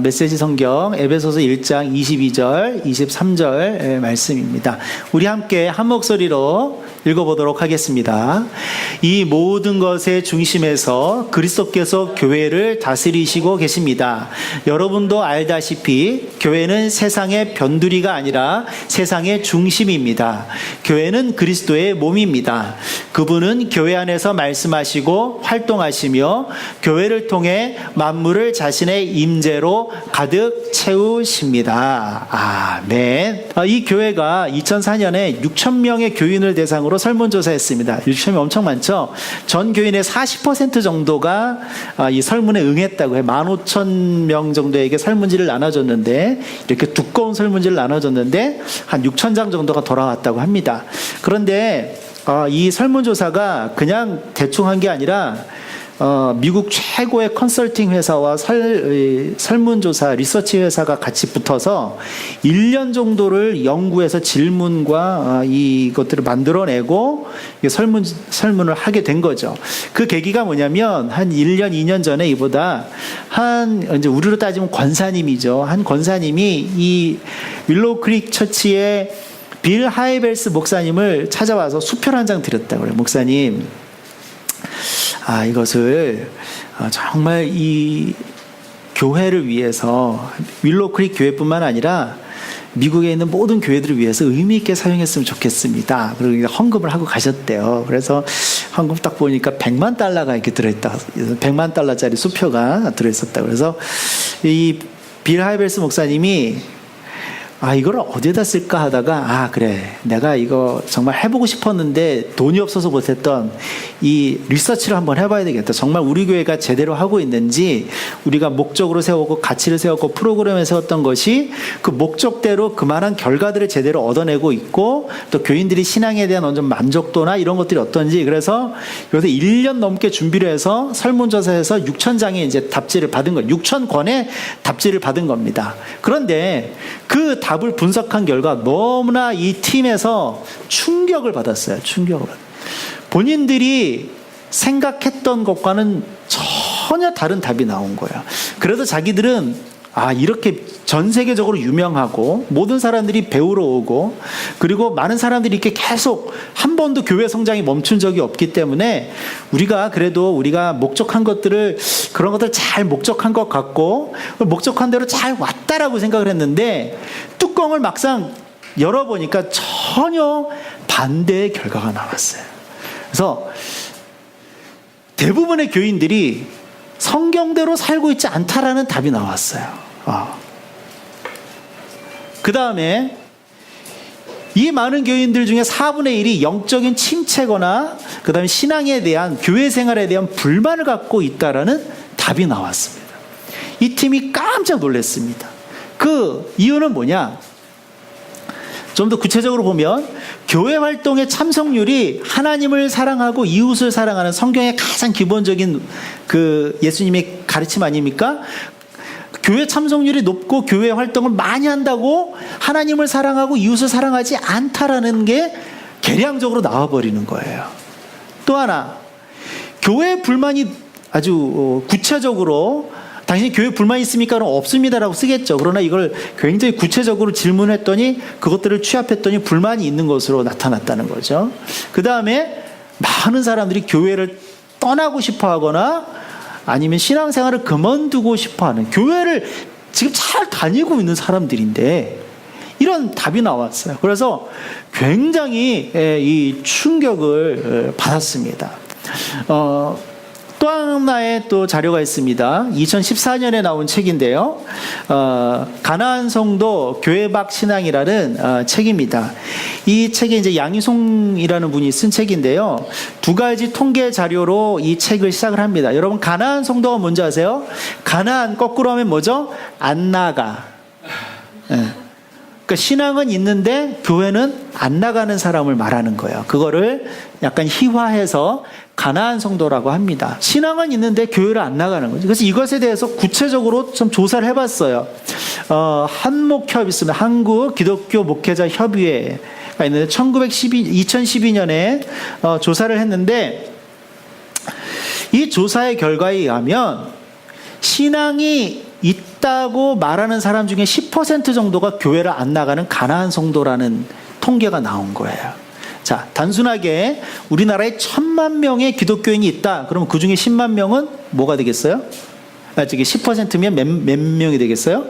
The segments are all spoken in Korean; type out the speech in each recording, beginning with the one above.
메시지 성경 에베소서 1장 22절, 23절 말씀입니다. 우리 함께 한 목소리로 읽어보도록 하겠습니다. 이 모든 것의 중심에서 그리스도께서 교회를 다스리시고 계십니다. 여러분도 알다시피 교회는 세상의 변두리가 아니라 세상의 중심입니다. 교회는 그리스도의 몸입니다. 그분은 교회 안에서 말씀하시고 활동하시며 교회를 통해 만물을 자신의 임재로 가득 채우십니다. 아멘. 이 교회가 2004년에 6,000명의 교인을 대상으로 설문조사했습니다. 6,000명 엄청 많죠? 전 교인의 40% 정도가 이 설문에 응했다고 해요. 15,000명 정도에게 설문지를 나눠줬는데, 이렇게 두꺼운 설문지를 나눠줬는데 한 6,000장 정도가 돌아왔다고 합니다. 그런데 이 설문조사가 그냥 대충 한 게 아니라 미국 최고의 컨설팅 회사와 설문조사 리서치 회사가 같이 붙어서 1년 정도를 연구해서 질문과 이것들을 만들어내고 설문을 하게 된 거죠. 그 계기가 뭐냐면 한 1년, 2년 전에 이보다 이제 우리로 따지면 권사님이죠. 한 권사님이 이 윌로우 크릭 처치의 빌 하이벨스 목사님을 찾아와서 수표 한 장 드렸다고 그래요. 목사님, 이것을 정말 이 교회를 위해서 윌로우 크릭 교회뿐만 아니라 미국에 있는 모든 교회들을 위해서 의미 있게 사용했으면 좋겠습니다. 그리고 헌금을 하고 가셨대요. 그래서 헌금 딱 보니까 $1,000,000가 이렇게 들어있다. $1,000,000짜리 수표가 들어있었다고. 그래서 이 빌 하이벨스 목사님이 이걸 어디에다 쓸까 하다가 그래, 내가 이거 정말 해보고 싶었는데 돈이 없어서 못했던 이 리서치를 한번 해봐야 되겠다. 정말 우리 교회가 제대로 하고 있는지, 우리가 목적으로 세우고 가치를 세웠고 프로그램을 세웠던 것이 그 목적대로 그만한 결과들을 제대로 얻어내고 있고, 또 교인들이 신앙에 대한 어떤 만족도나 이런 것들이 어떤지. 그래서 요새 1년 넘게 준비를 해서 설문조사에서 6,000장의 이제 답지를 받은 거예요. 6,000권의 답지를 받은 겁니다. 그런데 그 답을 분석한 결과 너무나 이 팀에서 충격을 받았어요. 본인들이 생각했던 것과는 전혀 다른 답이 나온 거예요. 그래서 자기들은 이렇게 전 세계적으로 유명하고 모든 사람들이 배우러 오고, 그리고 많은 사람들이 이렇게 계속 한 번도 교회 성장이 멈춘 적이 없기 때문에 우리가 목적한 것들을, 그런 것들 잘 목적한 것 같고 목적한 대로 잘 왔다라고 생각을 했는데, 뚜껑을 막상 열어보니까 전혀 반대의 결과가 나왔어요. 그래서 대부분의 교인들이 성경대로 살고 있지 않다라는 답이 나왔어요. 그 다음에 이 많은 교인들 중에 4분의 1이 영적인 침체거나 그 다음에 신앙에 대한, 교회 생활에 대한 불만을 갖고 있다라는 답이 나왔습니다. 이 팀이 깜짝 놀랐습니다. 그 이유는 뭐냐? 좀 더 구체적으로 보면 교회 활동의 참석률이 하나님을 사랑하고 이웃을 사랑하는 성경의 가장 기본적인 그 예수님의 가르침 아닙니까? 교회 참석률이 높고 교회 활동을 많이 한다고 하나님을 사랑하고 이웃을 사랑하지 않다라는 게 계량적으로 나와버리는 거예요. 또 하나, 교회 불만이 아주 구체적으로, 당신이 교회 불만이 있습니까? 그럼 없습니다라고 쓰겠죠. 그러나 이걸 굉장히 구체적으로 질문했더니 그것들을 취합했더니 불만이 있는 것으로 나타났다는 거죠. 그 다음에 많은 사람들이 교회를 떠나고 싶어 하거나 아니면 신앙생활을 그만두고 싶어 하는, 교회를 지금 잘 다니고 있는 사람들인데 이런 답이 나왔어요. 그래서 굉장히 이 충격을 받았습니다. 또 하나의 또 자료가 있습니다. 2014년에 나온 책인데요. 가나안 성도 교회 밖 신앙이라는 책입니다. 이 책에 이제 양희송이라는 분이 쓴 책인데요. 2가지 통계 자료로 이 책을 시작을 합니다. 여러분, 가나안 성도가 뭔지 아세요? 가나안 거꾸로 하면 뭐죠? 안 나가. 그러니까 신앙은 있는데 교회는 안 나가는 사람을 말하는 거예요. 그거를 약간 희화해서 가나안 성도라고 합니다. 신앙은 있는데 교회를 안 나가는 거죠. 그래서 이것에 대해서 구체적으로 좀 조사를 해봤어요. 한목협 있습니다. 한국 기독교 목회자 협의회가 있는데 2012년에 조사를 했는데, 이 조사의 결과에 의하면 신앙이 있다 있다고 말하는 사람 중에 10% 정도가 교회를 안 나가는 가난한 성도라는 통계가 나온 거예요. 자, 단순하게 우리나라에 1,000만 명의 기독교인이 있다. 그러면 그 중에 10만 명은 뭐가 되겠어요? 저기 10%면 몇 명이 되겠어요?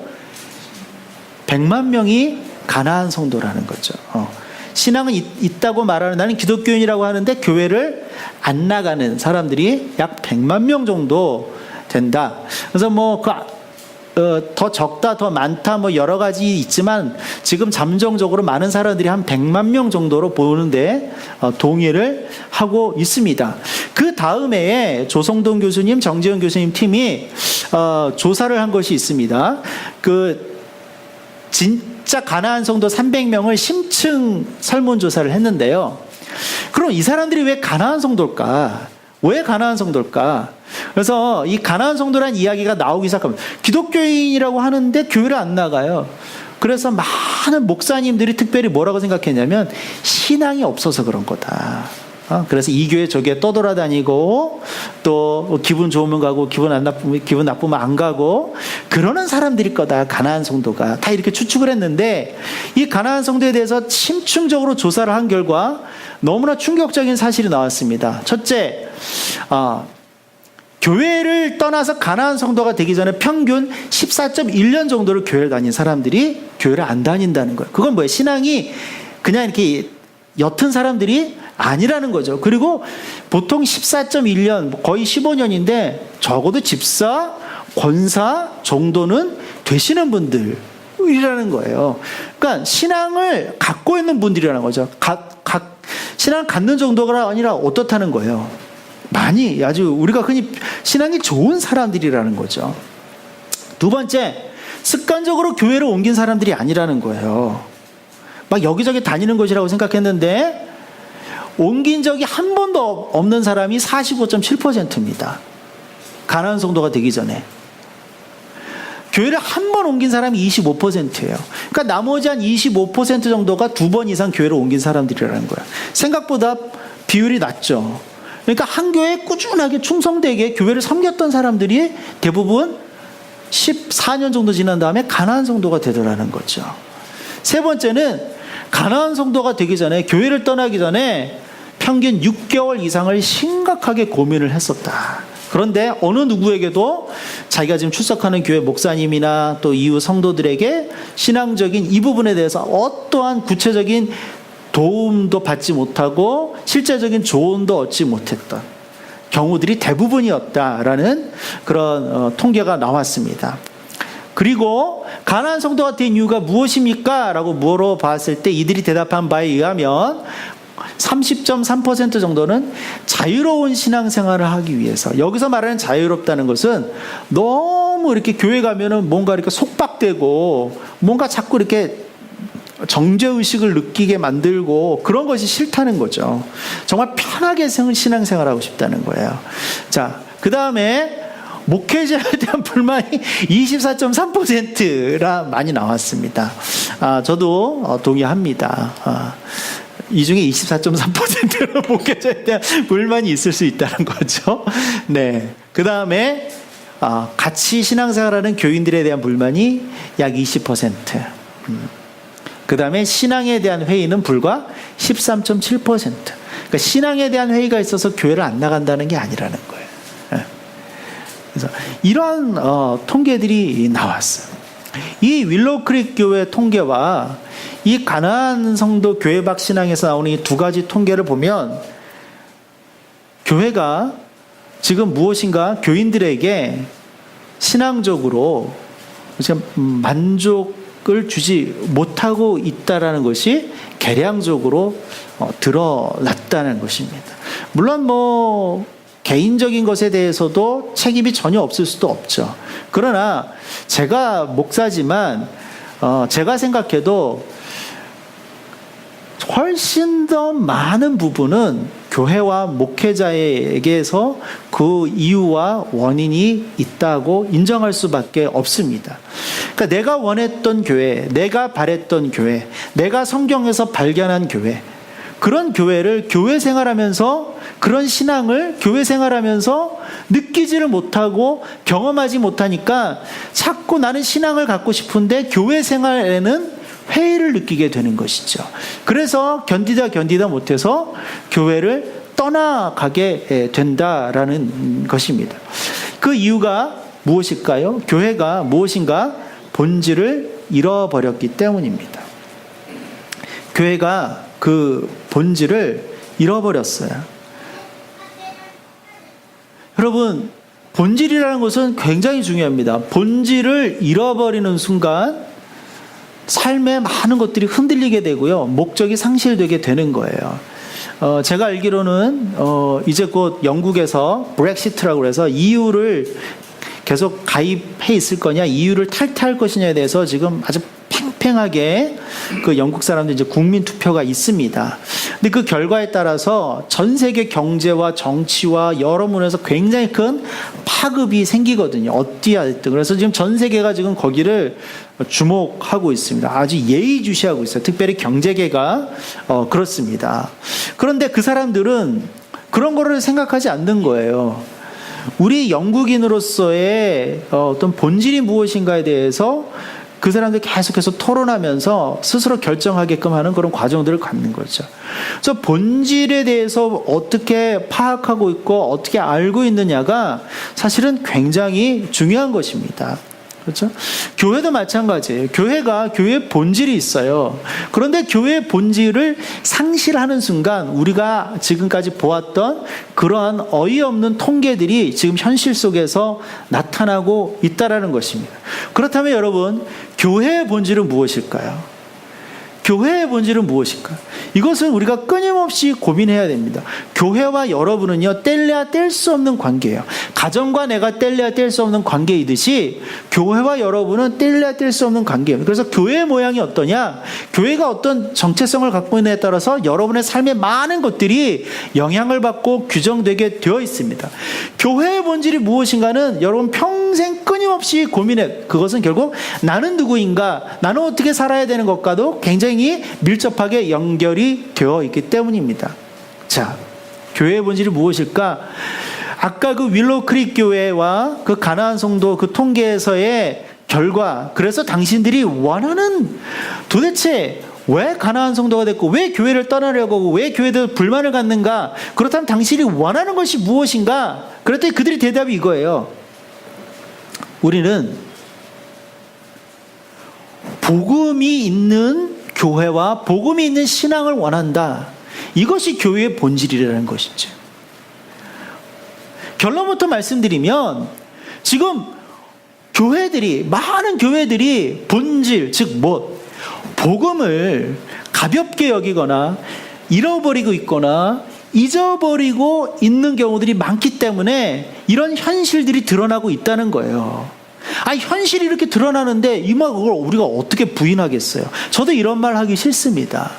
100만 명이 가난한 성도라는 거죠. 신앙은 있다고 말하는, 나는 기독교인이라고 하는데 교회를 안 나가는 사람들이 약 100만 명 정도 된다. 그래서 더 적다, 더 많다, 여러 가지 있지만 지금 잠정적으로 많은 사람들이 한 100만 명 정도로 보는데 동의를 하고 있습니다. 그 다음에 조성동 교수님, 정재현 교수님 팀이 조사를 한 것이 있습니다. 진짜 가난한 성도 300명을 심층 설문조사를 했는데요. 그럼 이 사람들이 왜 가난한 성도일까? 왜 가난한 성도일까? 그래서 이 가난한 성도란 이야기가 나오기 시작합니다. 기독교인이라고 하는데 교회를 안 나가요. 그래서 많은 목사님들이 특별히 뭐라고 생각했냐면 신앙이 없어서 그런 거다. 그래서 이 교회 저 교회 떠돌아다니고 또 기분 좋으면 가고 기분 나쁘면 안 가고 그러는 사람들일 거다. 가난한 성도가 다 이렇게 추측을 했는데 이 가난한 성도에 대해서 심층적으로 조사를 한 결과 너무나 충격적인 사실이 나왔습니다. 첫째, 교회를 떠나서 가난한 성도가 되기 전에 평균 14.1년 정도를 교회를 다닌 사람들이 교회를 안 다닌다는 거예요. 그건 뭐예요? 신앙이 그냥 이렇게 옅은 사람들이 아니라는 거죠. 그리고 보통 14.1년, 거의 15년인데 적어도 집사, 권사 정도는 되시는 분들이라는 거예요. 그러니까 신앙을 갖고 있는 분들이라는 거죠. 신앙을 갖는 정도가 아니라 어떻다는 거예요. 많이 아주 우리가 흔히 신앙이 좋은 사람들이라는 거죠. 두 번째, 습관적으로 교회를 옮긴 사람들이 아니라는 거예요. 막 여기저기 다니는 것이라고 생각했는데 옮긴 적이 한 번도 없는 사람이 45.7%입니다. 가난한 성도가 되기 전에. 교회를 한 번 옮긴 사람이 25%예요. 그러니까 나머지 한 25% 정도가 2번 이상 교회를 옮긴 사람들이라는 거예요. 생각보다 비율이 낮죠. 그러니까 한 교회에 꾸준하게 충성되게 교회를 섬겼던 사람들이 대부분 14년 정도 지난 다음에 가난한 성도가 되더라는 거죠. 세 번째는 가난한 성도가 되기 전에, 교회를 떠나기 전에 평균 6개월 이상을 심각하게 고민을 했었다. 그런데 어느 누구에게도 자기가 지금 출석하는 교회 목사님이나 또 이후 성도들에게 신앙적인 이 부분에 대해서 어떠한 구체적인 도움도 받지 못하고 실제적인 조언도 얻지 못했던 경우들이 대부분이었다라는 그런 통계가 나왔습니다. 그리고 가난한 성도가 된 이유가 무엇입니까? 라고 물어봤을 때 이들이 대답한 바에 의하면 30.3% 정도는 자유로운 신앙생활을 하기 위해서. 여기서 말하는 자유롭다는 것은 너무 이렇게 교회 가면은 뭔가 이렇게 속박되고 뭔가 자꾸 이렇게 정죄의식을 느끼게 만들고 그런 것이 싫다는 거죠. 정말 편하게 신앙생활하고 싶다는 거예요. 자, 그 다음에 목회자에 대한 불만이 24.3%라 많이 나왔습니다. 저도 동의합니다. 이 중에 24.3%는 목회자에 대한 불만이 있을 수 있다는 거죠. 네. 그 다음에 같이 신앙생활하는 교인들에 대한 불만이 약 20%. 그 다음에 신앙에 대한 회의는 불과 13.7%. 그러니까 신앙에 대한 회의가 있어서 교회를 안 나간다는 게 아니라는 거예요. 그래서 이러한 통계들이 나왔어요. 이 윌로우크릭 교회 통계와 이 가난한 성도 교회 밖 신앙에서 나오는 이 두 가지 통계를 보면 교회가 지금 무엇인가 교인들에게 신앙적으로 만족을 주지 못하고 있다라는 것이 계량적으로 드러났다는 것입니다. 물론 개인적인 것에 대해서도 책임이 전혀 없을 수도 없죠. 그러나 제가 목사지만 제가 생각해도 훨씬 더 많은 부분은 교회와 목회자에게서 그 이유와 원인이 있다고 인정할 수밖에 없습니다. 그러니까 내가 원했던 교회, 내가 바랬던 교회, 내가 성경에서 발견한 교회, 그런 교회를 교회 생활하면서 그런 신앙을 교회 생활하면서 느끼지를 못하고 경험하지 못하니까 자꾸 나는 신앙을 갖고 싶은데 교회 생활에는 회의를 느끼게 되는 것이죠. 그래서 견디다 못해서 교회를 떠나가게 된다라는 것입니다. 그 이유가 무엇일까요? 교회가 무엇인가? 본질을 잃어버렸기 때문입니다. 교회가 그 본질을 잃어버렸어요. 여러분, 본질이라는 것은 굉장히 중요합니다. 본질을 잃어버리는 순간 삶의 많은 것들이 흔들리게 되고요. 목적이 상실되게 되는 거예요. 제가 알기로는 이제 곧 영국에서 브렉시트라고 해서 EU를 계속 가입해 있을 거냐, EU를 탈퇴할 것이냐에 대해서 지금 아주 팽팽하게 그 영국 사람들 이제 국민 투표가 있습니다. 근데 그 결과에 따라서 전 세계 경제와 정치와 여러 면에서 굉장히 큰 파급이 생기거든요. 어디야 됐든. 그래서 지금 전 세계가 지금 거기를 주목하고 있습니다. 아주 예의주시하고 있어요. 특별히 경제계가 그렇습니다. 그런데 그 사람들은 그런 거를 생각하지 않는 거예요. 우리 영국인으로서의 어떤 본질이 무엇인가에 대해서 그 사람들이 계속해서 토론하면서 스스로 결정하게끔 하는 그런 과정들을 갖는 거죠. 그래서 본질에 대해서 어떻게 파악하고 있고 어떻게 알고 있느냐가 사실은 굉장히 중요한 것입니다. 그렇죠? 교회도 마찬가지예요. 교회가 교회의 본질이 있어요. 그런데 교회의 본질을 상실하는 순간 우리가 지금까지 보았던 그러한 어이없는 통계들이 지금 현실 속에서 나타나고 있다라는 것입니다. 그렇다면 여러분, 교회의 본질은 무엇일까요? 교회의 본질은 무엇일까? 이것은 우리가 끊임없이 고민해야 됩니다. 교회와 여러분은요, 뗄래야 뗄 수 없는 관계예요. 가정과 내가 뗄래야 뗄 수 없는 관계이듯이 교회와 여러분은 뗄래야 뗄 수 없는 관계예요. 그래서 교회의 모양이 어떠냐? 교회가 어떤 정체성을 갖고 있느냐에 따라서 여러분의 삶의 많은 것들이 영향을 받고 규정되게 되어 있습니다. 교회의 본질이 무엇인가는 여러분 평생 끊임없이 고민해. 그것은 결국 나는 누구인가? 나는 어떻게 살아야 되는 것과도 굉장히 밀접하게 연결이 되어 있기 때문입니다. 자, 교회의 본질이 무엇일까? 아까 그 윌로우 크릭 교회와 그 가나안 성도 그 통계에서의 결과, 그래서 당신들이 원하는, 도대체 왜 가나안 성도가 됐고 왜 교회를 떠나려고 하고 왜 교회에 불만을 갖는가? 그렇다면 당신이 원하는 것이 무엇인가? 그랬더니 그들의 대답이 이거예요. 우리는 복음이 있는 교회와 복음이 있는 신앙을 원한다. 이것이 교회의 본질이라는 것이죠. 결론부터 말씀드리면 지금 교회들이, 많은 교회들이 본질, 즉 복음을 가볍게 여기거나 잃어버리고 있거나 잊어버리고 있는 경우들이 많기 때문에 이런 현실들이 드러나고 있다는 거예요. 현실이 이렇게 드러나는데 이걸 우리가 어떻게 부인하겠어요? 저도 이런 말 하기 싫습니다.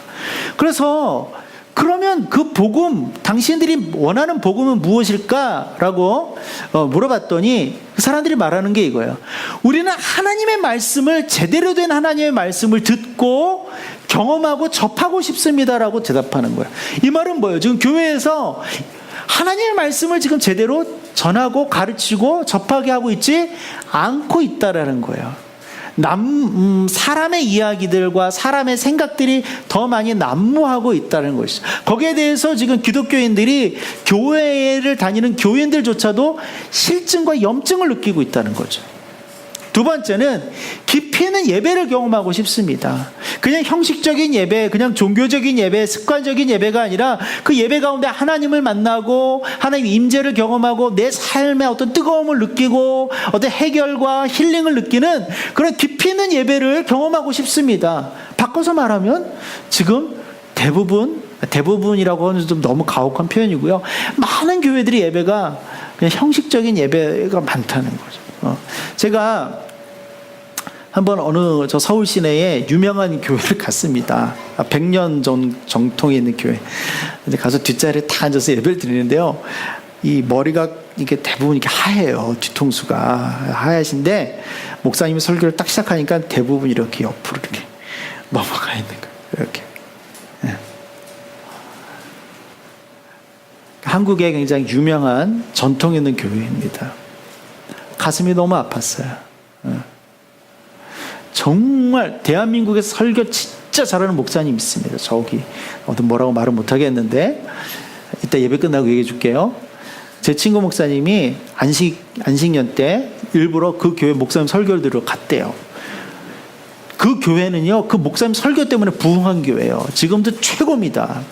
그래서 그러면 그 복음, 당신들이 원하는 복음은 무엇일까라고 물어봤더니 그 사람들이 말하는 게 이거예요. 우리는 하나님의 말씀을, 제대로 된 하나님의 말씀을 듣고 경험하고 접하고 싶습니다라고 대답하는 거예요. 이 말은 뭐예요? 지금 교회에서 하나님의 말씀을 지금 제대로 전하고 가르치고 접하게 하고 있지 않고 있다라는 거예요. 사람의 이야기들과 사람의 생각들이 더 많이 난무하고 있다는 것이죠. 거기에 대해서 지금 기독교인들이, 교회를 다니는 교인들조차도 실증과 염증을 느끼고 있다는 거죠. 두 번째는 깊이 있는 예배를 경험하고 싶습니다. 그냥 형식적인 예배, 그냥 종교적인 예배, 습관적인 예배가 아니라 그 예배 가운데 하나님을 만나고 하나님의 임재를 경험하고 내 삶의 어떤 뜨거움을 느끼고 어떤 해결과 힐링을 느끼는 그런 깊이 있는 예배를 경험하고 싶습니다. 바꿔서 말하면 지금 대부분이라고 하는 좀 너무 가혹한 표현이고요. 많은 교회들이 예배가 그냥 형식적인 예배가 많다는 거죠. 제가 한번 어느 서울 시내에 유명한 교회를 갔습니다. 100년 정통에 있는 교회. 이제 가서 뒷자리에 다 앉아서 예배를 드리는데요. 이 머리가 이게 대부분 이렇게 하얘요. 뒤통수가 하얗신데 목사님이 설교를 딱 시작하니까 대부분 이렇게 옆으로 이렇게 넘어가 있는 거예요. 이렇게. 네. 한국의 굉장히 유명한 전통 있는 교회입니다. 가슴이 너무 아팠어요. 정말 대한민국에서 설교 진짜 잘하는 목사님 있습니다. 저기 뭐라고 말은 못하겠는데 이따 예배 끝나고 얘기해 줄게요. 제 친구 목사님이 안식년 때 일부러 그 교회 목사님 설교를 들으러 갔대요. 그 교회는요, 그 목사님 설교 때문에 부흥한 교회예요. 지금도 최고입니다.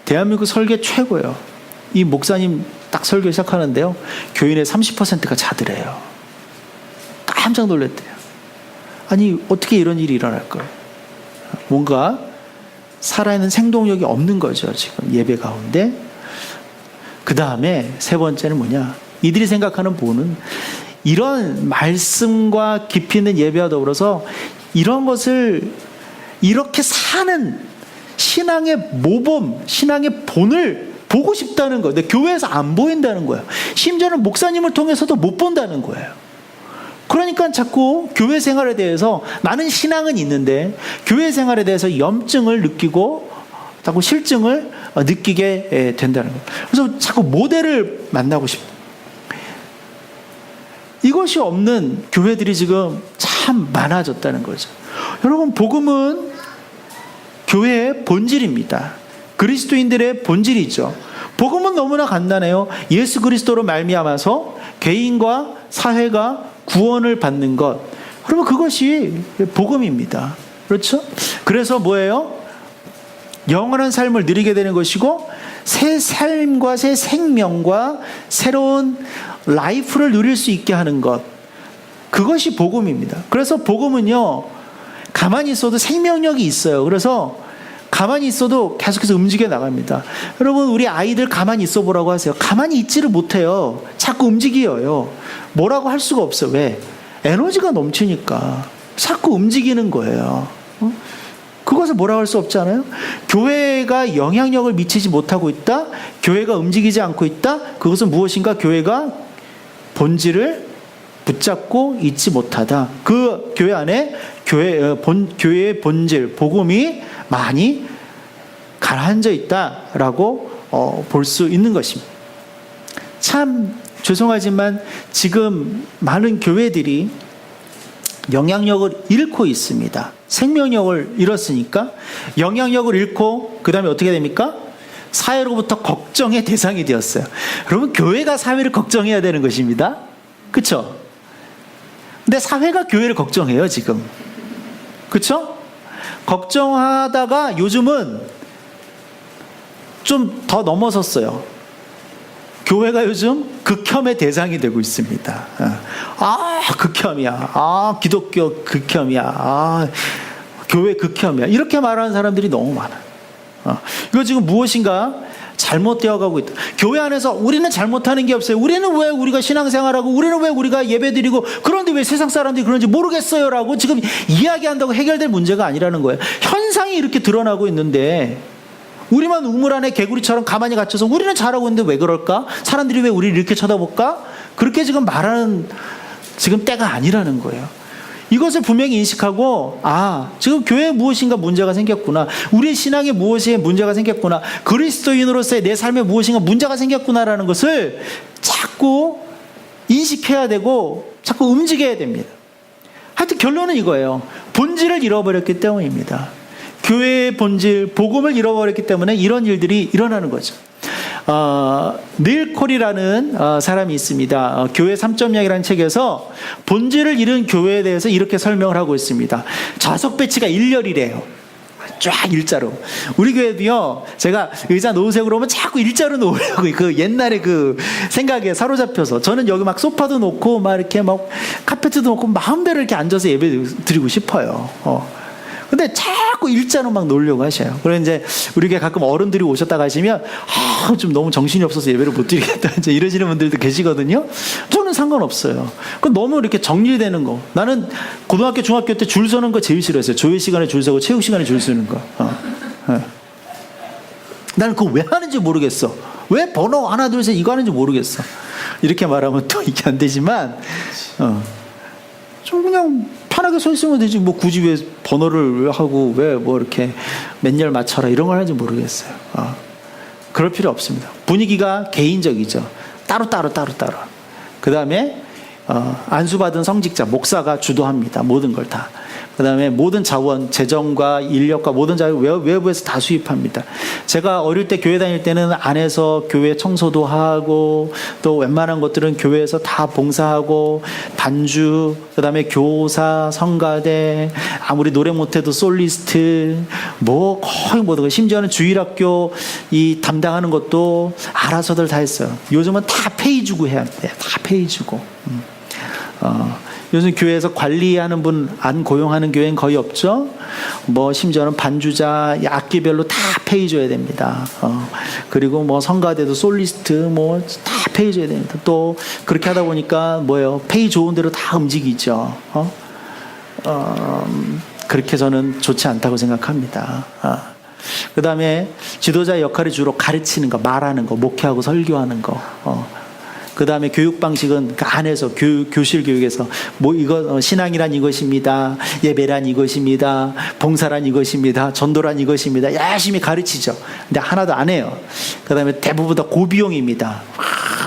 대한민국 설교 최고예요. 이 목사님 딱 설교 시작하는데요, 교인의 30%가 자더래요. 깜짝 놀랐대요. 아니, 어떻게 이런 일이 일어날까요? 뭔가 살아있는 생동력이 없는 거죠, 지금 예배 가운데. 그 다음에 세 번째는 뭐냐? 이들이 생각하는 보는 이런 말씀과 깊이 있는 예배와 더불어서 이런 것을 이렇게 사는 신앙의 모범, 신앙의 본을 보고 싶다는 거예요. 근데 교회에서 안 보인다는 거예요. 심지어는 목사님을 통해서도 못 본다는 거예요. 그러니까 자꾸 교회 생활에 대해서 나는 신앙은 있는데 교회 생활에 대해서 염증을 느끼고 자꾸 실증을 느끼게 된다는 거예요. 그래서 자꾸 모델을 만나고 싶어요. 이것이 없는 교회들이 지금 참 많아졌다는 거죠. 여러분, 복음은 교회의 본질입니다. 그리스도인들의 본질이죠. 복음은 너무나 간단해요. 예수 그리스도로 말미암아서 개인과 사회가 구원을 받는 것. 그러면 그것이 복음입니다. 그렇죠? 그래서 뭐예요? 영원한 삶을 누리게 되는 것이고 새 삶과 새 생명과 새로운 라이프를 누릴 수 있게 하는 것. 그것이 복음입니다. 그래서 복음은요, 가만히 있어도 생명력이 있어요. 그래서 가만히 있어도 계속해서 움직여 나갑니다. 여러분, 우리 아이들 가만히 있어 보라고 하세요. 가만히 있지를 못해요. 자꾸 움직여요. 뭐라고 할 수가 없어요. 왜? 에너지가 넘치니까 자꾸 움직이는 거예요. 그것을 뭐라고 할 수 없잖아요. 교회가 영향력을 미치지 못하고 있다, 교회가 움직이지 않고 있다, 그것은 무엇인가? 교회가 본질을 붙잡고 있지 못하다. 그 교회 안에 교회의 본질, 복음이 많이 가라앉아 있다라고 볼 수 있는 것입니다. 참 죄송하지만 지금 많은 교회들이 영향력을 잃고 있습니다. 생명력을 잃었으니까 영향력을 잃고 그 다음에 어떻게 됩니까? 사회로부터 걱정의 대상이 되었어요. 여러분, 교회가 사회를 걱정해야 되는 것입니다. 그렇죠? 근데 사회가 교회를 걱정해요, 지금. 그렇죠? 걱정하다가 요즘은 좀 더 넘어섰어요. 교회가 요즘 극혐의 대상이 되고 있습니다. 극혐이야. 기독교 극혐이야. 교회 극혐이야. 이렇게 말하는 사람들이 너무 많아요. 이거 지금 무엇인가 잘못되어 가고 있다. 교회 안에서 우리는 잘못하는 게 없어요. 우리는 왜 우리가 신앙생활하고, 우리는 왜 우리가 예배드리고, 그런데 왜 세상 사람들이 그런지 모르겠어요 라고 지금 이야기한다고 해결될 문제가 아니라는 거예요. 현상이 이렇게 드러나고 있는데 우리만 우물 안에 개구리처럼 가만히 갇혀서 우리는 잘하고 있는데 왜 그럴까? 사람들이 왜 우리를 이렇게 쳐다볼까? 그렇게 지금 말하는 지금 때가 아니라는 거예요. 이것을 분명히 인식하고, 지금 교회에 무엇인가 문제가 생겼구나. 우리의 신앙에 무엇에 문제가 생겼구나. 그리스도인으로서의 내 삶에 무엇인가 문제가 생겼구나라는 것을 자꾸 인식해야 되고 자꾸 움직여야 됩니다. 하여튼 결론은 이거예요. 본질을 잃어버렸기 때문입니다. 교회의 본질, 복음을 잃어버렸기 때문에 이런 일들이 일어나는 거죠. 닐 콜이라는 사람이 있습니다. 교회 3.0이라는 책에서 본질을 잃은 교회에 대해서 이렇게 설명을 하고 있습니다. 좌석 배치가 일렬이래요. 쫙 일자로. 우리 교회도요, 제가 의자 놓으세요 그러면 자꾸 일자로 놓으려고 그 옛날에 그 생각에 사로잡혀서 저는 여기 막 소파도 놓고 막 이렇게 막 카페트도 놓고 마음대로 이렇게 앉아서 예배 드리고 싶어요. 근데 자꾸 일자로 막 놓으려고 하셔요. 그래서 이제 우리 교회 가끔 어른들이 오셨다 가시면 좀 너무 정신이 없어서 예배를 못 드리겠다 이제 이러시는 분들도 계시거든요. 저는 상관없어요. 그 너무 이렇게 정리되는 거. 나는 고등학교 중학교 때 줄 서는 거 제일 싫어했어요. 조회 시간에 줄 서고 체육 시간에 줄 서는 거. 나는 그거 왜 하는지 모르겠어. 왜 번호 하나 둘 셋 이거 하는지 모르겠어. 이렇게 말하면 또 이게 안 되지만 좀 그냥 편하게 서 있으면 되지. 뭐 굳이 왜 번호를 하고 왜 뭐 이렇게 몇 열 맞춰라 이런 걸 하는지 모르겠어요. 그럴 필요 없습니다. 분위기가 개인적이죠. 따로. 그 다음에 안수받은 성직자, 목사가 주도합니다. 모든 걸 다. 그 다음에 모든 자원, 재정과 인력과 모든 자원 외부에서 다 수입합니다. 제가 어릴 때 교회 다닐 때는 안에서 교회 청소도 하고 또 웬만한 것들은 교회에서 다 봉사하고 반주, 그 다음에 교사, 성가대, 아무리 노래 못해도 솔리스트, 뭐 거의 모든 거, 심지어는 주일학교 이 담당하는 것도 알아서들 다 했어요. 요즘은 다 페이 주고 해야 돼요. 다 페이 주고. 요즘 교회에서 관리하는 분 안 고용하는 교회는 거의 없죠. 뭐 심지어는 반주자, 악기별로 다 페이 줘야 됩니다. 그리고 뭐 성가대도 솔리스트 뭐 다 페이 줘야 됩니다. 또 그렇게 하다 보니까 뭐예요? 페이 좋은 대로 다 움직이죠. 그렇게 저는 좋지 않다고 생각합니다. 그 다음에 지도자 역할이 주로 가르치는 거, 말하는 거, 목회하고 설교하는 거. 그 다음에 교육 방식은 그 안에서 교실 교육에서 뭐 이거 신앙이란 이것입니다. 예배란 이것입니다. 봉사란 이것입니다. 전도란 이것입니다. 열심히 가르치죠. 근데 하나도 안 해요. 그 다음에 대부분 다 고비용입니다.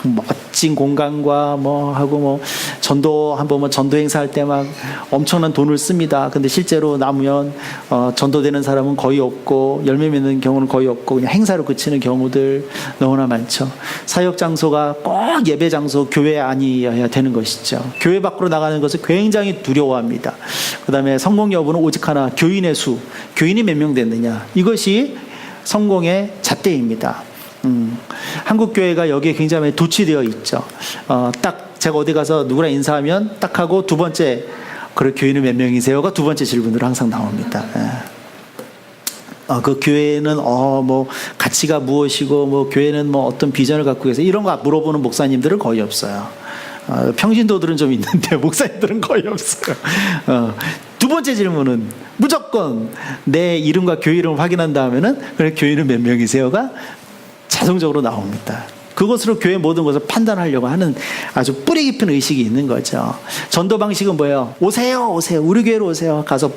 멋진 공간과 뭐 하고 뭐 전도 한번 뭐 전도 행사할 때 막 엄청난 돈을 씁니다. 근데 실제로 남으면 전도되는 사람은 거의 없고 열매 맺는 경우는 거의 없고 그냥 행사로 그치는 경우들 너무나 많죠. 사역 장소가 꼭 예배 장소, 교회 아니어야 되는 것이죠. 교회 밖으로 나가는 것을 굉장히 두려워합니다. 그 다음에 성공 여부는 오직 하나, 교인의 수, 교인이 몇 명 됐느냐, 이것이 성공의 잣대입니다. 한국 교회가 여기에 굉장히 도취되어 있죠. 딱 제가 어디 가서 누구랑 인사하면 딱 하고 두 번째, 그래 교인은 몇 명이세요가 두 번째 질문으로 항상 나옵니다. 그 교회는 뭐 가치가 무엇이고 뭐 교회는 뭐 어떤 비전을 갖고 계세요, 이런 거 물어보는 목사님들은 거의 없어요. 평신도들은 좀 있는데 목사님들은 거의 없어요. 두 번째 질문은 무조건 내 이름과 교회 이름을 확인한 다음에는 그래 교인은 몇 명이세요가 자동적으로 나옵니다. 그것으로 교회 모든 것을 판단하려고 하는 아주 뿌리 깊은 의식이 있는 거죠. 전도 방식은 뭐예요? 오세요. 우리 교회로 오세요. 가서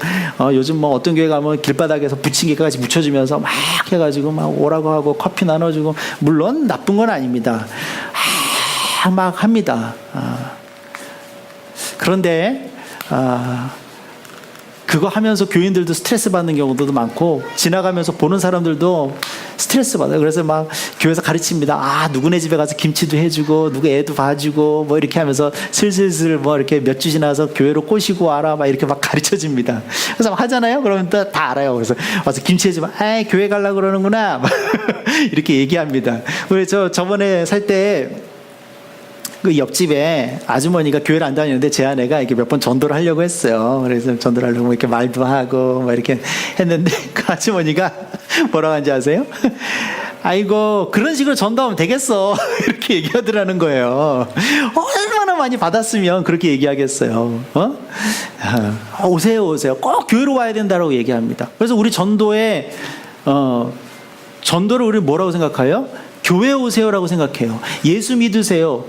요즘 뭐 어떤 교회 가면 길바닥에서 부침개까지 묻혀주면서 막 해가지고 막 오라고 하고 커피 나눠주고, 물론 나쁜 건 아닙니다. 막 합니다. 그런데 그거 하면서 교인들도 스트레스 받는 경우도 많고 지나가면서 보는 사람들도 스트레스 받아요. 그래서 막 교회에서 가르칩니다. 누구네 집에 가서 김치도 해주고 누구 애도 봐주고 뭐 이렇게 하면서 슬슬슬 뭐 이렇게 몇 주 지나서 교회로 꼬시고 와라 막 이렇게 막 가르쳐줍니다. 그래서 막 하잖아요. 그러면 또 다 알아요. 그래서 와서 김치 해주면 교회 가려고 그러는구나 이렇게 얘기합니다. 그래서 저번에 살 때 그 옆집에 아주머니가 교회를 안 다니는데 제 아내가 이렇게 몇 번 전도를 하려고 했어요. 그래서 전도를 하려고 이렇게 말도 하고 막 이렇게 했는데 그 아주머니가 뭐라고 하는지 아세요? 아이고 그런 식으로 전도하면 되겠어 이렇게 얘기하더라는 거예요. 얼마나 많이 받았으면 그렇게 얘기하겠어요. 오세요 꼭 교회로 와야 된다고 얘기합니다. 그래서 우리 전도에 전도를 우리 뭐라고 생각해요? 교회 오세요라고 생각해요. 예수 믿으세요.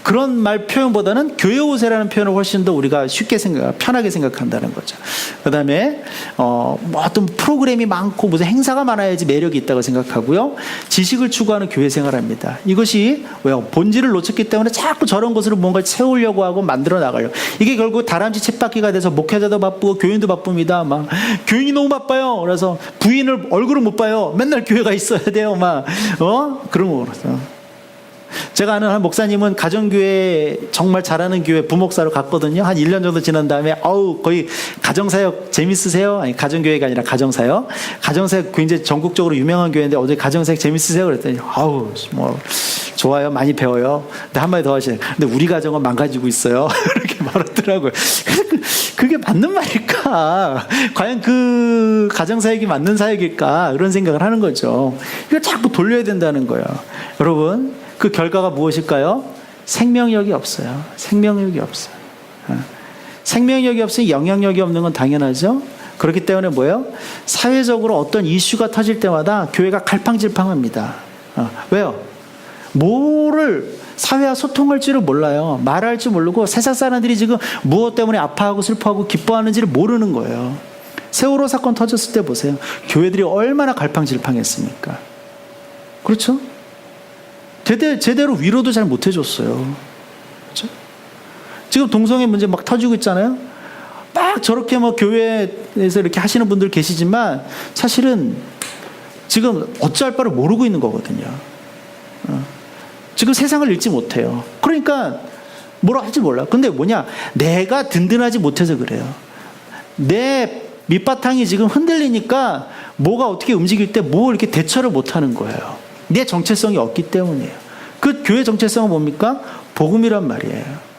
그런 말 표현보다는 교회 오세요라는 표현을 훨씬 더 우리가 쉽게 편하게 생각한다는 거죠. 그 다음에 뭐 어떤 프로그램이 많고 무슨 행사가 많아야지 매력이 있다고 생각하고요. 지식을 추구하는 교회 생활합니다. 이것이 왜요? 본질을 놓쳤기 때문에 자꾸 저런 것으로 뭔가를 채우려고 하고 만들어 나가려고. 이게 결국 다람쥐 쳇바퀴가 돼서 목회자도 바쁘고 교인도 바쁩니다. 막 교인이 너무 바빠요. 그래서 부인을 얼굴을 못 봐요. 맨날 교회가 있어야 돼요. 막 그런 거 그렇죠. 제가 아는 한 목사님은 가정교회 정말 잘하는 교회 부목사로 갔거든요. 한 1년 정도 지난 다음에 거의 가정사역 재밌으세요? 아니 가정교회가 아니라 가정사역. 가정사역 굉장히 전국적으로 유명한 교회인데 어제 가정사역 재밌으세요? 그랬더니 뭐 좋아요. 많이 배워요. 근데 한마디 더 하시네요. 근데 우리 가정은 망가지고 있어요. 이렇게 말하더라고요. 그게 맞는 말일까? 과연 그 가정사역이 맞는 사역일까? 그런 생각을 하는 거죠. 이걸 자꾸 돌려야 된다는 거예요. 여러분 그 결과가 무엇일까요? 생명력이 없어요. 생명력이 없어요. 생명력이 없으니 영향력이 없는 건 당연하죠. 그렇기 때문에 뭐예요? 사회적으로 어떤 이슈가 터질 때마다 교회가 갈팡질팡합니다. 왜요? 뭐를 사회와 소통할 줄을 몰라요. 말할 줄 모르고 세상 사람들이 지금 무엇 때문에 아파하고 슬퍼하고 기뻐하는지를 모르는 거예요. 세월호 사건 터졌을 때 보세요. 교회들이 얼마나 갈팡질팡했습니까? 그렇죠? 제대로 위로도 잘 못 해줬어요. 그렇죠? 지금 동성애 문제 막 터지고 있잖아요. 막 저렇게 뭐 교회에서 이렇게 하시는 분들 계시지만 사실은 지금 어찌할 바를 모르고 있는 거거든요. 지금 세상을 읽지 못해요. 그러니까 뭐라 할지 몰라. 근데 뭐냐, 내가 든든하지 못해서 그래요. 내 밑바탕이 지금 흔들리니까 뭐가 어떻게 움직일 때 뭐 이렇게 대처를 못하는 거예요. 내 정체성이 없기 때문이에요. 그 교회 정체성은 뭡니까? 복음이란 말이에요.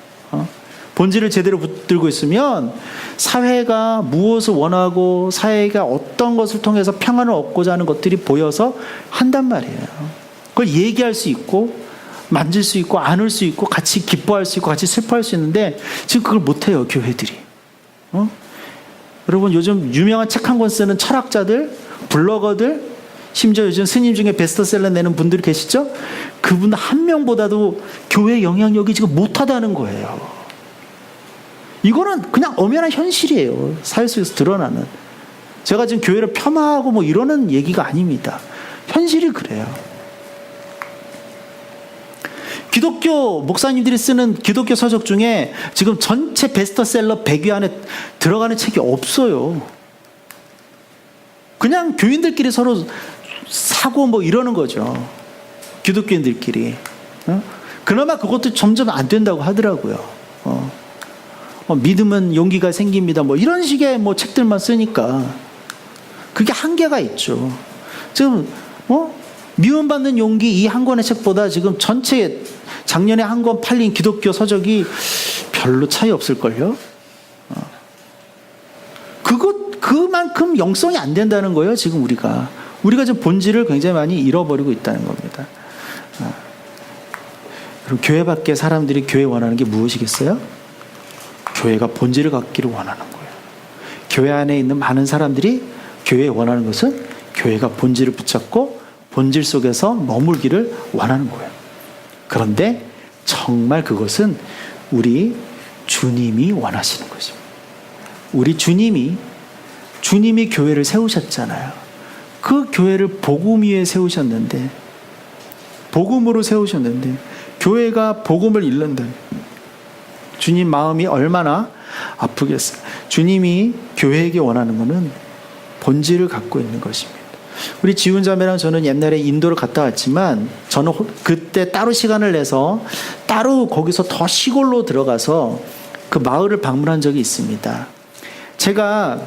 본질을 제대로 붙들고 있으면 사회가 무엇을 원하고 사회가 어떤 것을 통해서 평안을 얻고자 하는 것들이 보여서 한단 말이에요. 그걸 얘기할 수 있고 만질 수 있고 안을 수 있고 같이 기뻐할 수 있고 같이 슬퍼할 수 있는데 지금 그걸 못해요, 교회들이. 여러분, 요즘 유명한 책 한 권 쓰는 철학자들, 블로거들, 심지어 요즘 스님 중에 베스트셀러 내는 분들이 계시죠? 그분 한 명보다도 교회 영향력이 지금 못하다는 거예요. 이거는 그냥 엄연한 현실이에요. 사회 속에서 드러나는. 제가 지금 교회를 폄하하고 뭐 이러는 얘기가 아닙니다. 현실이 그래요. 기독교 목사님들이 쓰는 기독교 서적 중에 지금 전체 베스트셀러 100위 안에 들어가는 책이 없어요. 그냥 교인들끼리 서로 사고 뭐 이러는 거죠. 기독교인들끼리. 그나마 그것도 점점 안 된다고 하더라고요. 믿으면 용기가 생깁니다. 뭐 이런 식의 뭐 책들만 쓰니까 그게 한계가 있죠. 지금 미움받는 용기 이 한 권의 책보다 지금 전체 작년에 한 권 팔린 기독교 서적이 별로 차이 없을걸요. 그만큼 영성이 안 된다는 거예요. 지금 우리가 지금 본질을 굉장히 많이 잃어버리고 있다는 겁니다. 그럼 교회 밖에 사람들이 교회 원하는 게 무엇이겠어요? 교회가 본질을 갖기를 원하는 거예요. 교회 안에 있는 많은 사람들이 교회에 원하는 것은 교회가 본질을 붙잡고 본질 속에서 머물기를 원하는 거예요. 그런데 정말 그것은 우리 주님이 원하시는 것입니다. 우리 주님이 교회를 세우셨잖아요. 그 교회를 복음 위에 세우셨는데, 복음으로 세우셨는데 교회가 복음을 잃는다. 주님 마음이 얼마나 아프겠어요. 주님이 교회에게 원하는 것은 본질을 갖고 있는 것입니다. 우리 지훈자매랑 저는 옛날에 인도를 갔다 왔지만 저는 그때 따로 시간을 내서 따로 거기서 더 시골로 들어가서 그 마을을 방문한 적이 있습니다. 제가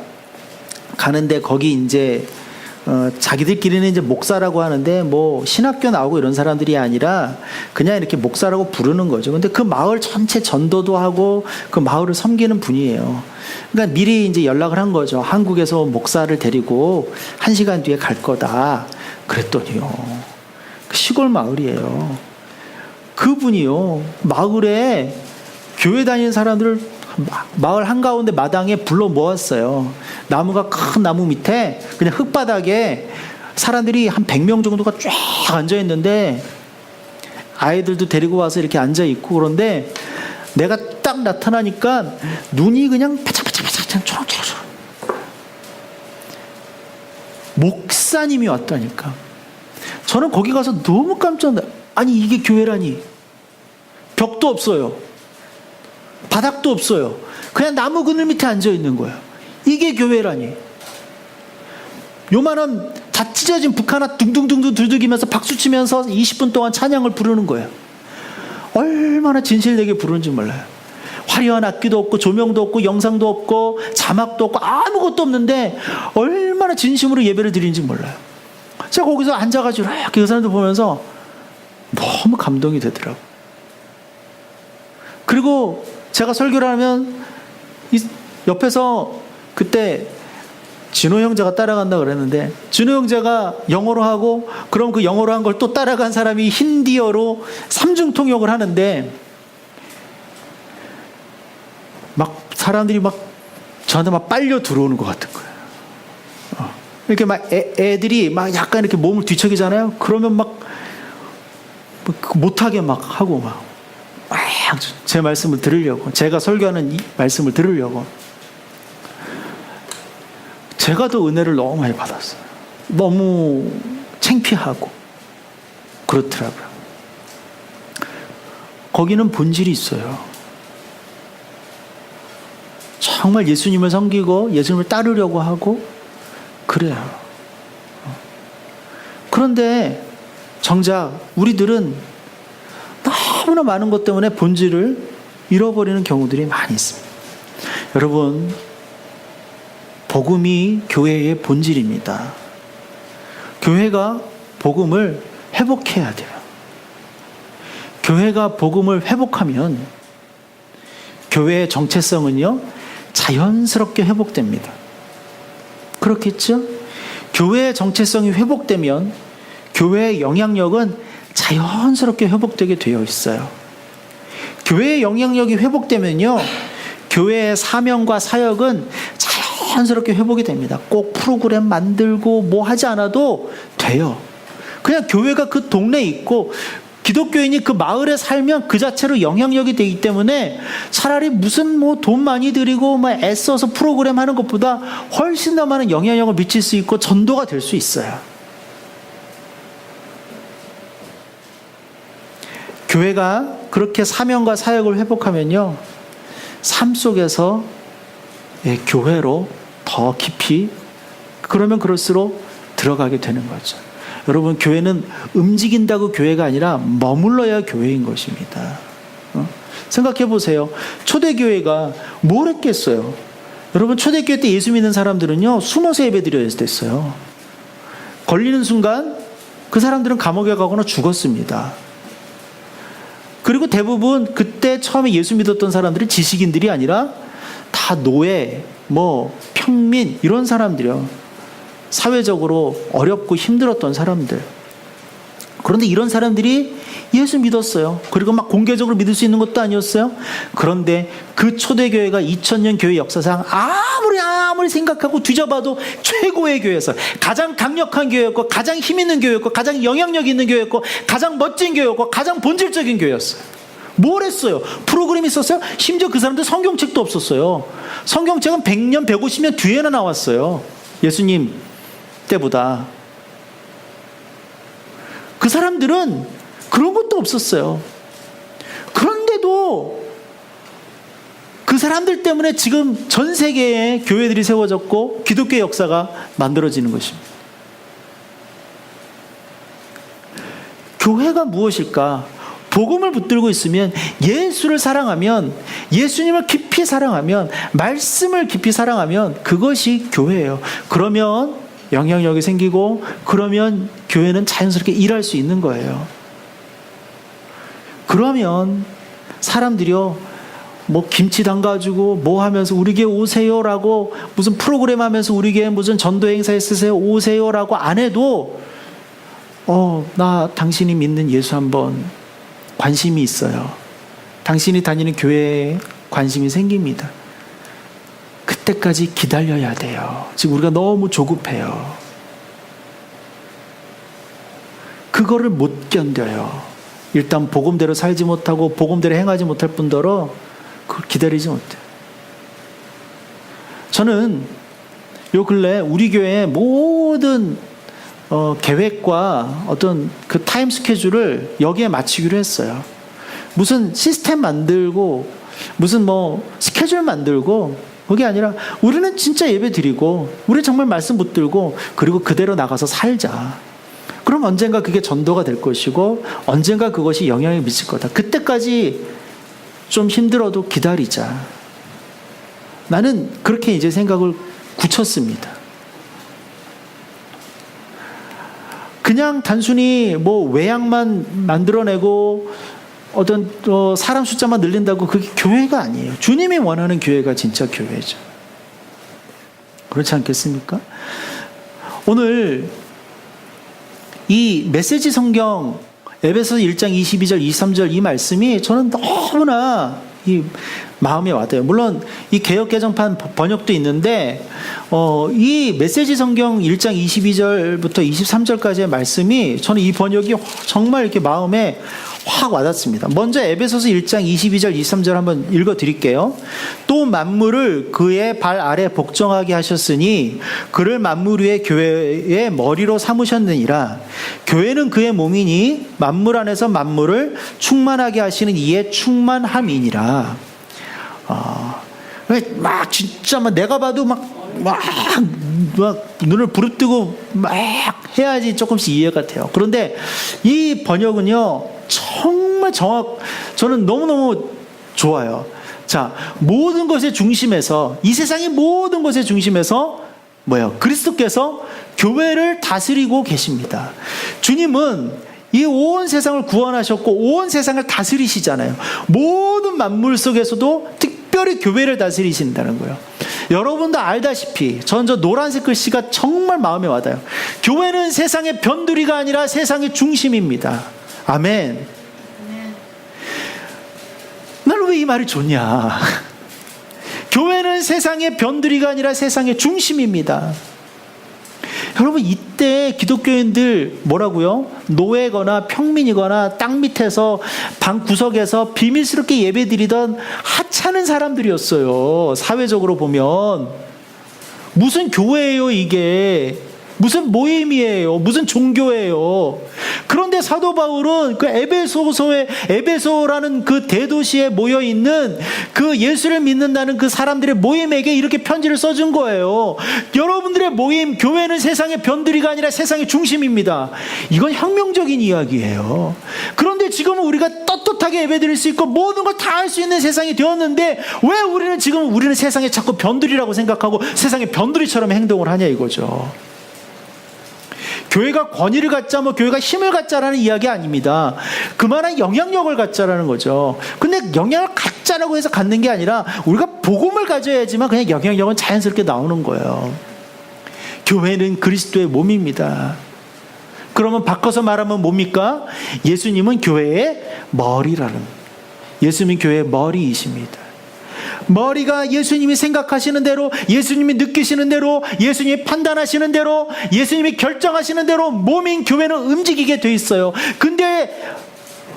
가는데 거기 이제 자기들끼리는 이제 목사라고 하는데 뭐 신학교 나오고 이런 사람들이 아니라 그냥 이렇게 목사라고 부르는 거죠. 근데 그 마을 전체 전도도 하고 그 마을을 섬기는 분이에요. 그러니까 미리 이제 연락을 한 거죠. 한국에서 목사를 데리고 1시간 뒤에 갈 거다. 그랬더니요. 시골 마을이에요. 그분이요. 마을에 교회 다니는 사람들을 마을 한가운데 마당에 불러 모았어요. 나무가 큰 나무 밑에 그냥 흙바닥에 사람들이 한 100명 정도가 쫙 앉아 있는데 아이들도 데리고 와서 이렇게 앉아 있고 그런데 내가 딱 나타나니까 눈이 그냥 바짝바짝바짝 초록초록. 목사님이 왔다니까. 저는 거기 가서 너무 깜짝 놀랐어요. 아니 이게 교회라니. 벽도 없어요. 바닥도 없어요. 그냥 나무 그늘 밑에 앉아 있는 거예요. 이게 교회라니. 요만한 다 찢어진 북 하나 둥둥둥둥 두들기면서 박수치면서 20분 동안 찬양을 부르는 거예요. 얼마나 진실되게 부르는지 몰라요. 화려한 악기도 없고 조명도 없고 영상도 없고 자막도 없고 아무것도 없는데 얼마나 진심으로 예배를 드리는지 몰라요. 제가 거기서 앉아가지고 이렇게 그 사람들 보면서 너무 감동이 되더라고요. 그리고 제가 설교를 하면 옆에서 그때 진호 형제가 따라간다 그랬는데 진호 형제가 영어로 하고 그럼 그 영어로 한 걸 또 따라간 사람이 힌디어로 삼중통역을 하는데 막 사람들이 막 저한테 막 빨려 들어오는 것 같은 거예요. 이렇게 막 애들이 막 약간 이렇게 몸을 뒤척이잖아요. 그러면 막 못하게 막 하고 막 제 말씀을 들으려고, 제가 설교하는 이 말씀을 들으려고. 제가 더 은혜를 너무 많이 받았어요. 너무 창피하고 그렇더라고요. 거기는 본질이 있어요. 정말 예수님을 섬기고 예수님을 따르려고 하고 그래요. 그런데 정작 우리들은 너무나 많은 것 때문에 본질을 잃어버리는 경우들이 많이 있습니다. 여러분, 복음이 교회의 본질입니다. 교회가 복음을 회복해야 돼요. 교회가 복음을 회복하면 교회의 정체성은요, 자연스럽게 회복됩니다. 그렇겠죠? 교회의 정체성이 회복되면 교회의 영향력은 자연스럽게 회복되게 되어 있어요. 교회의 영향력이 회복되면요, 교회의 사명과 사역은 자연스럽게 회복이 됩니다. 꼭 프로그램 만들고 뭐 하지 않아도 돼요. 그냥 교회가 그 동네에 있고 기독교인이 그 마을에 살면 그 자체로 영향력이 되기 때문에 차라리 무슨 뭐 돈 많이 들이고 막 애써서 프로그램 하는 것보다 훨씬 더 많은 영향력을 미칠 수 있고 전도가 될 수 있어요. 교회가 그렇게 사명과 사역을 회복하면요, 삶 속에서 교회로 더 깊이, 그러면 그럴수록 들어가게 되는 거죠. 여러분, 교회는 움직인다고 교회가 아니라 머물러야 교회인 것입니다. 생각해 보세요. 초대교회가 뭘 했겠어요? 여러분, 초대교회 때 예수 믿는 사람들은요, 숨어서 예배드려야 됐어요. 걸리는 순간 그 사람들은 감옥에 가거나 죽었습니다. 그리고 대부분 그때 처음에 예수 믿었던 사람들이 지식인들이 아니라 다 노예, 평민 이런 사람들이요. 사회적으로 어렵고 힘들었던 사람들. 그런데 이런 사람들이 예수 믿었어요. 그리고 막 공개적으로 믿을 수 있는 것도 아니었어요. 그런데 그 초대교회가 2000년 교회 역사상 아무리 생각하고 뒤져봐도 최고의 교회였어요. 가장 강력한 교회였고, 가장 힘 있는 교회였고, 가장 영향력 있는 교회였고, 가장 멋진 교회였고, 가장 본질적인 교회였어요. 뭘 했어요? 프로그램이 있었어요? 심지어 그 사람들 성경책도 없었어요. 성경책은 100년, 150년 뒤에나 나왔어요. 예수님 때보다. 그 사람들은 그런 것도 없었어요. 그런데도 그 사람들 때문에 지금 전 세계에 교회들이 세워졌고 기독교의 역사가 만들어지는 것입니다. 교회가 무엇일까? 복음을 붙들고 있으면, 예수를 사랑하면, 예수님을 깊이 사랑하면, 말씀을 깊이 사랑하면 그것이 교회예요. 그러면 영향력이 생기고, 그러면 교회는 자연스럽게 일할 수 있는 거예요. 그러면 사람들이요, 김치 담가주고 뭐 하면서 우리 교회 오세요라고, 무슨 프로그램 하면서 우리 교회 무슨 전도 행사에 쓰세요 오세요라고 안 해도 나 당신이 믿는 예수 한번 관심이 있어요. 당신이 다니는 교회에 관심이 생깁니다. 그때까지 기다려야 돼요. 지금 우리가 너무 조급해요. 그거를 못 견뎌요. 일단 복음대로 살지 못하고 복음대로 행하지 못할 뿐더러 그걸 기다리지 못해요. 저는 요 근래 우리 교회의 모든 계획과 어떤 그 타임 스케줄을 여기에 맞추기로 했어요. 무슨 시스템 만들고 무슨 스케줄 만들고 그게 아니라 우리는 진짜 예배 드리고 우리 정말 말씀 붙들고 그리고 그대로 나가서 살자. 그럼 언젠가 그게 전도가 될 것이고 언젠가 그것이 영향을 미칠 거다. 그때까지 좀 힘들어도 기다리자. 나는 그렇게 이제 생각을 굳혔습니다. 그냥 단순히 외양만 만들어내고 어떤 사람 숫자만 늘린다고 그게 교회가 아니에요. 주님이 원하는 교회가 진짜 교회죠. 그렇지 않겠습니까? 오늘 이 메시지 성경 에베소서 1장 22절 23절 이 말씀이 저는 너무나 마음에 와닿아요. 물론 이 개역 개정판 번역도 있는데 이 메시지 성경 1장 22절부터 23절까지의 말씀이 저는 이 번역이 정말 이렇게 마음에 확 와닿습니다. 먼저 에베소서 1장 22절 23절 한번 읽어드릴게요. 또 만물을 그의 발 아래 복종하게 하셨으니 그를 만물 위에 교회의 머리로 삼으셨느니라. 교회는 그의 몸이니 만물 안에서 만물을 충만하게 하시는 이의 충만함이니라. 막 진짜 막 내가 봐도 막 눈을 부릅뜨고 막 해야지 조금씩 이해가 돼요. 그런데 이 번역은요 정말 저는 너무너무 좋아요. 자, 모든 것의 중심에서, 이 세상의 모든 것의 중심에서 뭐예요? 그리스도께서 교회를 다스리고 계십니다. 주님은 이 온 세상을 구원하셨고 온 세상을 다스리시잖아요. 모든 만물 속에서도 특별히 교회를 다스리신다는 거예요. 여러분도 알다시피 저 노란색 글씨가 정말 마음에 와닿아요. 교회는 세상의 변두리가 아니라 세상의 중심입니다. 아멘. 나는 왜 이 말이 좋냐? 교회는 세상의 변두리가 아니라 세상의 중심입니다. 여러분, 이때 기독교인들 뭐라고요? 노예거나 평민이거나 땅 밑에서 방 구석에서 비밀스럽게 예배드리던 하찮은 사람들이었어요. 사회적으로 보면 무슨 교회예요 이게? 무슨 모임이에요? 무슨 종교예요? 그런데 사도 바울은 그 에베소라는 그 대도시에 모여 있는 그 예수를 믿는다는 그 사람들의 모임에게 이렇게 편지를 써준 거예요. 여러분들의 모임, 교회는 세상의 변두리가 아니라 세상의 중심입니다. 이건 혁명적인 이야기예요. 그런데 지금은 우리가 떳떳하게 예배드릴 수 있고 모든 걸 다 할 수 있는 세상이 되었는데 왜 우리는 세상에 자꾸 변두리라고 생각하고 세상의 변두리처럼 행동을 하냐 이거죠. 교회가 권위를 갖자, 교회가 힘을 갖자라는 이야기 아닙니다. 그만한 영향력을 갖자라는 거죠. 근데 영향을 갖자라고 해서 갖는 게 아니라 우리가 복음을 가져야지만 그냥 영향력은 자연스럽게 나오는 거예요. 교회는 그리스도의 몸입니다. 그러면 바꿔서 말하면 뭡니까? 예수님은 교회의 머리라는, 예수님은 교회의 머리이십니다. 머리가 예수님이 생각하시는 대로, 예수님이 느끼시는 대로, 예수님이 판단하시는 대로, 예수님이 결정하시는 대로 몸인 교회는 움직이게 돼 있어요. 근데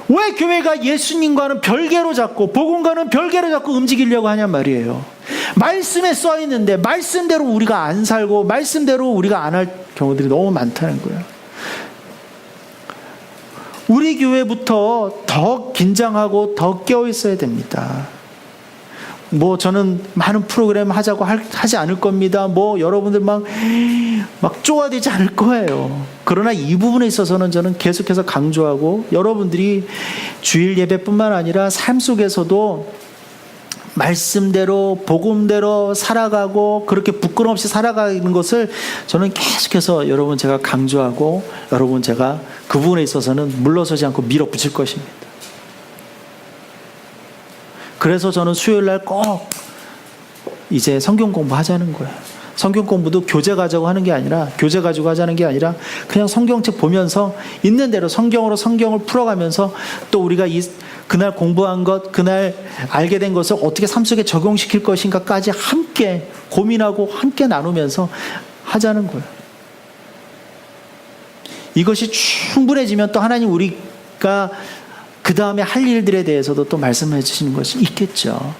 왜 교회가 예수님과는 별개로 잡고 복음과는 별개로 잡고 움직이려고 하냔 말이에요. 말씀에 써 있는데 말씀대로 우리가 안 살고 말씀대로 우리가 안 할 경우들이 너무 많다는 거예요. 우리 교회부터 더 긴장하고 더 깨어 있어야 됩니다. 저는 많은 프로그램 하지 않을 겁니다. 여러분들 막 쪼아대지 않을 거예요. 그러나 이 부분에 있어서는 저는 계속해서 강조하고, 여러분들이 주일 예배뿐만 아니라 삶 속에서도 말씀대로 복음대로 살아가고 그렇게 부끄럼 없이 살아가는 것을 저는 계속해서 여러분 제가 강조하고, 여러분 제가 그 부분에 있어서는 물러서지 않고 밀어붙일 것입니다. 그래서 저는 수요일날 꼭 이제 성경 공부하자는 거예요. 성경 공부도 교재 가지고 하는 게 아니라, 교재 가지고 하자는 게 아니라 그냥 성경책 보면서 있는 대로 성경을 풀어가면서 또 우리가 그날 공부한 것, 그날 알게 된 것을 어떻게 삶 속에 적용시킬 것인가까지 함께 고민하고 함께 나누면서 하자는 거예요. 이것이 충분해지면 또 하나님 우리가 그 다음에 할 일들에 대해서도 또 말씀해 주시는 것이 있겠죠.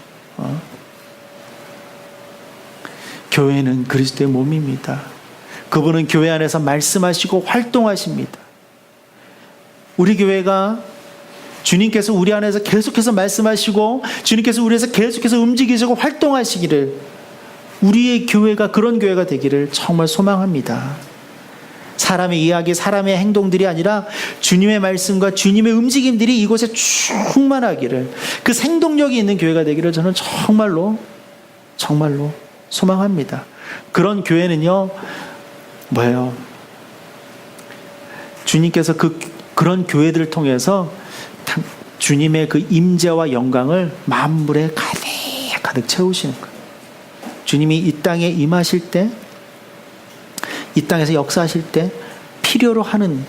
교회는 그리스도의 몸입니다. 그분은 교회 안에서 말씀하시고 활동하십니다. 우리 교회가 주님께서 우리 안에서 계속해서 말씀하시고 주님께서 우리 안에서 계속해서 움직이시고 활동하시기를, 우리의 교회가 그런 교회가 되기를 정말 소망합니다. 사람의 이야기, 사람의 행동들이 아니라 주님의 말씀과 주님의 움직임들이 이곳에 충만하기를, 그 생동력이 있는 교회가 되기를 저는 정말로 소망합니다. 그런 교회는요, 주님께서 그런 교회들을 통해서 주님의 그 임재와 영광을 만물에 가득 채우시는 거예요. 주님이 이 땅에 임하실 때, 이 땅에서 역사하실 때 필요로 하는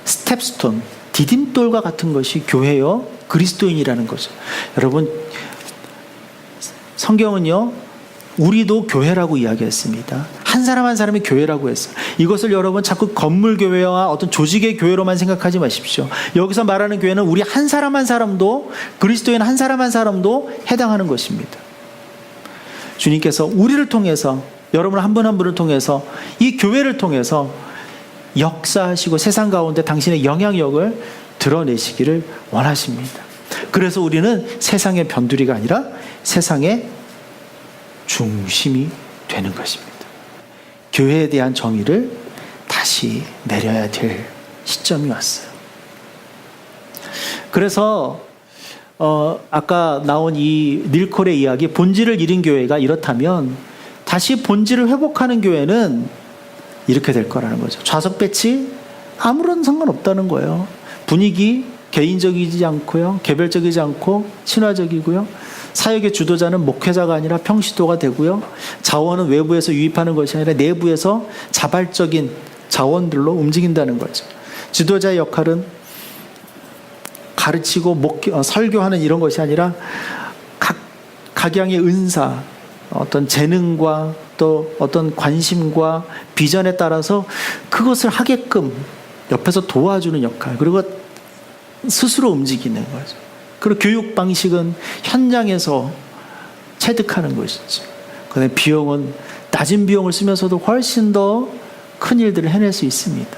스텝스톤, 디딤돌과 같은 것이 교회요 그리스도인이라는 거죠. 여러분, 성경은요, 우리도 교회라고 이야기했습니다. 한 사람 한 사람이 교회라고 했어요. 이것을 여러분 자꾸 건물 교회와 어떤 조직의 교회로만 생각하지 마십시오. 여기서 말하는 교회는 우리 한 사람 한 사람도, 그리스도인 한 사람 한 사람도 해당하는 것입니다. 주님께서 우리를 통해서, 여러분 한 분 한 분을 통해서, 이 교회를 통해서 역사하시고 세상 가운데 당신의 영향력을 드러내시기를 원하십니다. 그래서 우리는 세상의 변두리가 아니라 세상의 중심이 되는 것입니다. 교회에 대한 정의를 다시 내려야 될 시점이 왔어요. 그래서 아까 나온 이 닐콜의 이야기, 본질을 잃은 교회가 이렇다면 다시 본질을 회복하는 교회는 이렇게 될 거라는 거죠. 좌석 배치 아무런 상관없다는 거예요. 분위기 개인적이지 않고요, 개별적이지 않고 친화적이고요. 사역의 주도자는 목회자가 아니라 평시도가 되고요. 자원은 외부에서 유입하는 것이 아니라 내부에서 자발적인 자원들로 움직인다는 거죠. 지도자의 역할은 가르치고 설교하는 이런 것이 아니라 각양의 은사, 어떤 재능과 또 어떤 관심과 비전에 따라서 그것을 하게끔 옆에서 도와주는 역할, 그리고 스스로 움직이는 거죠. 그리고 교육 방식은 현장에서 체득하는 것이죠. 그다음에 비용은 낮은 비용을 쓰면서도 훨씬 더 큰 일들을 해낼 수 있습니다.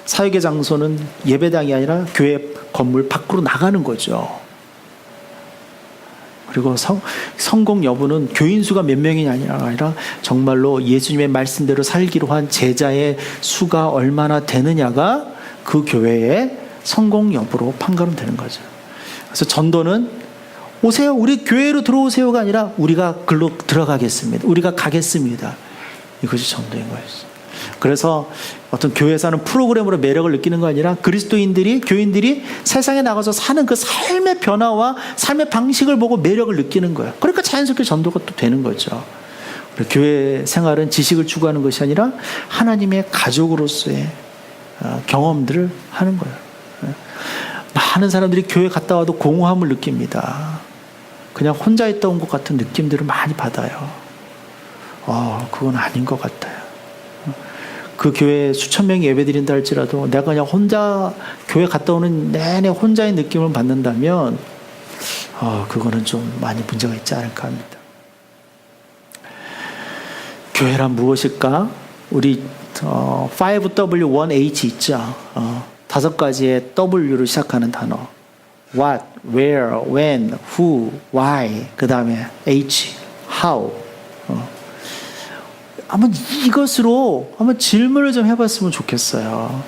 사역의 장소는 예배당이 아니라 교회 건물 밖으로 나가는 거죠. 그리고 성공 여부는 교인 수가 몇 명이 아니라 정말로 예수님의 말씀대로 살기로 한 제자의 수가 얼마나 되느냐가 그 교회의 성공 여부로 판가름되는 거죠. 그래서 전도는 오세요, 우리 교회로 들어오세요가 아니라 우리가 글로 들어가겠습니다. 우리가 가겠습니다. 이것이 전도인 거였어요. 그래서 어떤 교회에서 하는 프로그램으로 매력을 느끼는 거 아니라 그리스도인들이, 교인들이 세상에 나가서 사는 그 삶의 변화와 삶의 방식을 보고 매력을 느끼는 거예요. 그러니까 자연스럽게 전도가 또 되는 거죠. 교회 생활은 지식을 추구하는 것이 아니라 하나님의 가족으로서의 경험들을 하는 거예요. 많은 사람들이 교회 갔다 와도 공허함을 느낍니다. 그냥 혼자 있다 온 것 같은 느낌들을 많이 받아요. 그건 아닌 것 같아요. 그 교회에 수천 명이 예배드린다 할지라도 내가 그냥 혼자 교회 갔다 오는 내내 혼자의 느낌을 받는다면 그거는 좀 많이 문제가 있지 않을까 합니다. 교회란 무엇일까? 우리 5W1H 있죠. 5가지의 W를 시작하는 단어. What, where, when, who, why, 그 다음에 H, how. 한번 이것으로 한번 질문을 좀 해봤으면 좋겠어요.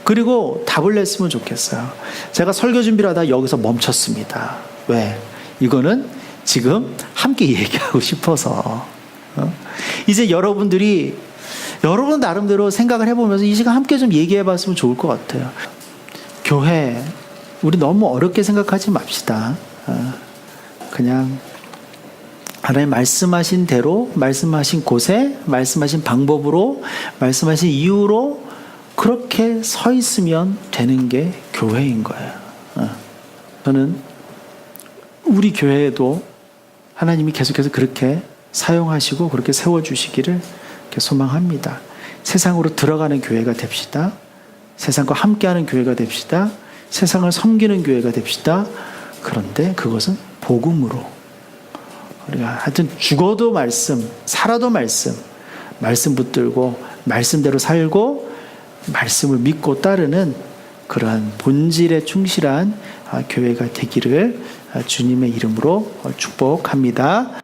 그리고 답을 냈으면 좋겠어요. 제가 설교 준비를 하다 여기서 멈췄습니다. 왜? 이거는 지금 함께 얘기하고 싶어서. 이제 여러분들이 여러분 나름대로 생각을 해보면서 이 시간 함께 좀 얘기해봤으면 좋을 것 같아요. 교회, 우리 너무 어렵게 생각하지 맙시다. 그냥 하나님 말씀하신 대로, 말씀하신 곳에, 말씀하신 방법으로, 말씀하신 이유로 그렇게 서 있으면 되는 게 교회인 거예요. 저는 우리 교회에도 하나님이 계속해서 그렇게 사용하시고 그렇게 세워주시기를 소망합니다. 세상으로 들어가는 교회가 됩시다. 세상과 함께하는 교회가 됩시다. 세상을 섬기는 교회가 됩시다. 그런데 그것은 복음으로, 우리가 하여튼 죽어도 말씀, 살아도 말씀 붙들고 말씀대로 살고 말씀을 믿고 따르는 그러한 본질에 충실한 교회가 되기를 주님의 이름으로 축복합니다.